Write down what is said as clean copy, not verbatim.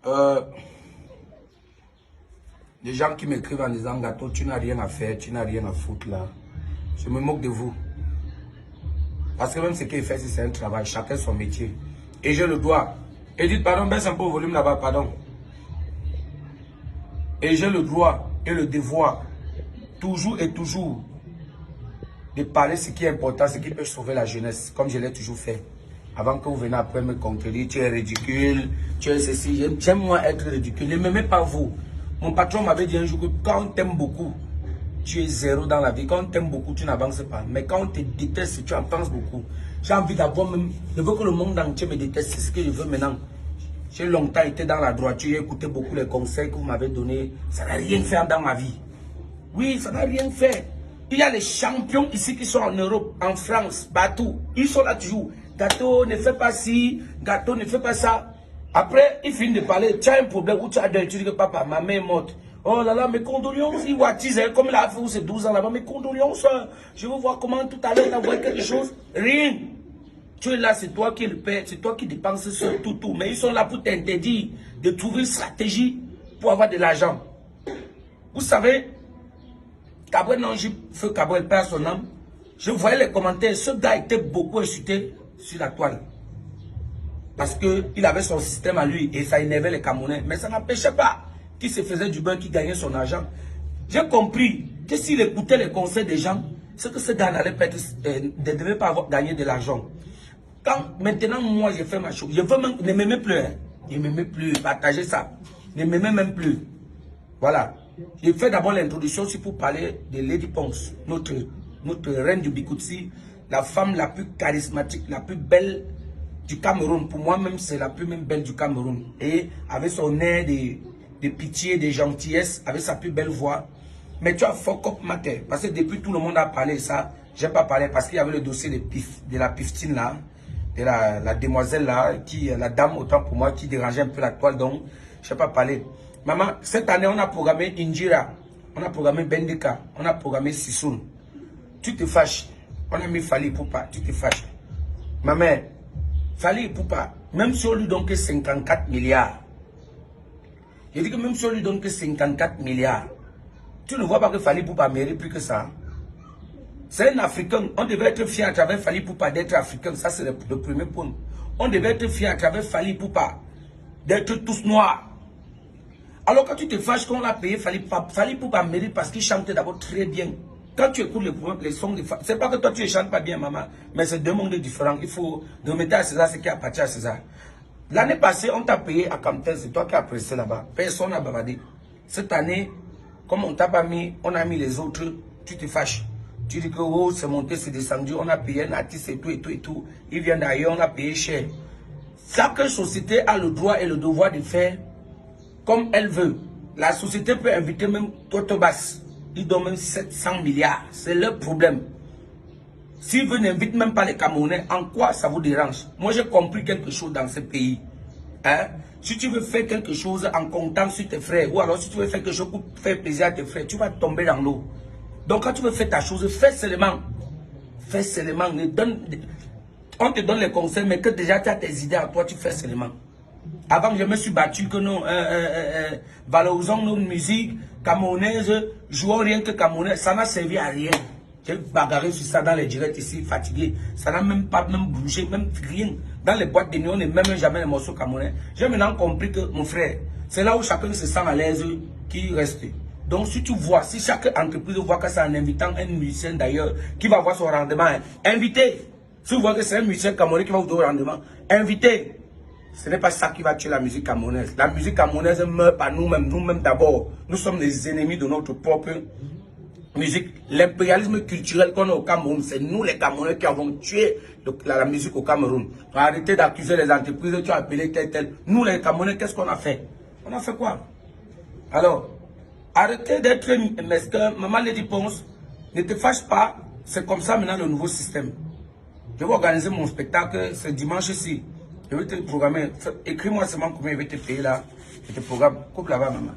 Euh, des gens qui m'écrivent en disant Gâteau, tu n'as rien à faire, tu n'as rien à foutre là. Je me moque de vous. Parce que même ce qu'il fait, c'est un travail, chacun son métier. Et je le dois. Et dites pardon, baisse un peu le volume là-bas, pardon. Et j'ai le droit et le devoir, toujours et toujours, de parler ce qui est important, ce qui peut sauver la jeunesse, comme je l'ai toujours fait. Avant que vous veniez après me contredire, tu es ridicule, tu es ceci. J'aime moi être ridicule, ne m'aimez pas vous. Mon patron m'avait dit un jour que quand on t'aime beaucoup, tu es zéro dans la vie. Quand on t'aime beaucoup, tu n'avances pas. Mais quand on te déteste, tu en penses beaucoup. J'ai envie d'avoir même... Je veux que le monde entier me déteste. C'est ce que je veux maintenant. J'ai longtemps été dans la droiture. J'ai écouté beaucoup les conseils que vous m'avez donnés. Ça n'a rien fait dans ma vie. Oui, ça n'a rien fait. Il y a les champions ici qui sont en Europe, en France, partout. Ils sont là toujours. Gâteau, ne fais pas ci. Gâteau, ne fais pas ça. Après, il finit de parler. Tu as un problème où tu as dit que papa, ma mère est morte. Oh là là, mes condoléances. Il voit comme il a fait ses 12 ans là-bas. Mes condoléances. Je veux voir comment tout à l'heure il a envoyé quelque chose. Rien. Tu es là, c'est toi qui es le père. C'est toi qui dépenses sur tout. Mais ils sont là pour t'interdire de trouver une stratégie pour avoir de l'argent. Vous savez, Cabrel, non, feu Cabrel perd son âme. Je voyais les commentaires. Ce gars était beaucoup insulté sur la toile. Parce qu'il avait son système à lui et ça énervait les Camerounais. Mais ça n'empêchait pas qu'il se faisait du beurre, qu'il gagnait son argent. J'ai compris que s'il écoutait les conseils des gens, c'est que ce gars ne devait pas avoir gagné de l'argent. Quand maintenant, moi, j'ai fait ma chose, je veux même, ne m'aimez plus. Hein. Ne m'aimez plus, partagez ça. Ne m'aimez même plus. Voilà. J'ai fait d'abord l'introduction aussi pour parler de Lady Ponce, notre reine du Bikutsi, la femme la plus charismatique, la plus belle du Cameroun. Pour moi-même, c'est la plus même belle du Cameroun. Et avec son air de pitié, de gentillesse, avec sa plus belle voix. Mais tu as fuck up matin. Parce que depuis tout le monde a parlé de ça, j'ai pas parlé parce qu'il y avait le dossier de la piftine là, de la demoiselle là, la dame autant pour moi qui dérangeait un peu la toile. Donc, je n'ai pas parlé. Maman, cette année, on a programmé Indira, on a programmé Bendika, on a programmé Sissoun. Tu te fâches. On a mis Fali Poupa, tu te fâches. Maman, Fali Poupa, même si on lui donne que 54 milliards, je dis que même si on lui donne que 54 milliards, tu ne vois pas que Fali Poupa mérite plus que ça. C'est un Africain. On devait être fier à travers Fali Poupa d'être africain. Ça, c'est le premier point. On devait être fier à travers Fali Poupa d'être tous noirs. Alors quand tu te fâches qu'on l'a payé, Fali Poupa mérite parce qu'il chantait d'abord très bien. Quand tu écoutes les sons de Fali, c'est pas que toi tu ne chantes pas bien, maman, mais c'est deux mondes différents. Il faut remettre à César ce qui appartient à César. L'année passée, on t'a payé à Camptel, c'est toi qui as pressé là-bas. Personne n'a bavardé. Cette année, comme on t'a pas mis, on a mis les autres, tu te fâches. Tu dis que oh, c'est monté, c'est descendu, on a payé un artiste et tout et tout et tout. Il vient d'ailleurs, on a payé cher. Chaque société a le droit et le devoir de faire comme elle veut. La société peut inviter même Totobas. Ils donnent même 700 milliards. C'est leur problème. S'ils n'invitent même pas les Camerounais, en quoi ça vous dérange? Moi, j'ai compris quelque chose dans ce pays. Hein? Si tu veux faire quelque chose en comptant sur tes frères, ou alors si tu veux faire quelque chose pour faire plaisir à tes frères, tu vas tomber dans l'eau. Donc, quand tu veux faire ta chose, fais seulement. Fais seulement. On te donne les conseils, mais que déjà tu as tes idées à toi, tu fais seulement. Avant, je me suis battu que nous valorisons nos musiques camerounaises, jouons rien que camerounais. Ça n'a servi à rien. J'ai bagarré sur ça dans les directs ici, fatigué. Ça n'a même pas bougé, même rien. Dans les boîtes de nuit, on ne met même jamais les morceaux camerounais. J'ai maintenant compris que, mon frère, c'est là où chacun se sent à l'aise qui reste. Donc, si tu vois, si chaque entreprise voit que c'est en invitant un musicien d'ailleurs qui va avoir son rendement, invitez. Si vous voyez que c'est un musicien camerounais qui va vous donner un rendement, invitez. Ce n'est pas ça qui va tuer la musique camerounaise. La musique camerounaise meurt par nous-mêmes. Nous-mêmes d'abord. Nous sommes les ennemis de notre propre musique. L'impérialisme culturel qu'on a au Cameroun, c'est nous les Camerounais qui avons tué la musique au Cameroun. Arrêtez d'accuser les entreprises, tu as appelé tel. Nous les Camerounais, qu'est-ce qu'on a fait? On a fait quoi? Alors, arrêtez d'être mesquin. Maman Lady Ponce, ne te fâche pas. C'est comme ça maintenant le nouveau système. Je vais organiser mon spectacle ce dimanche-ci. Je vais te programmer. Écris-moi seulement combien je vais te payer là. Je te programme. Coupe là-bas, maman.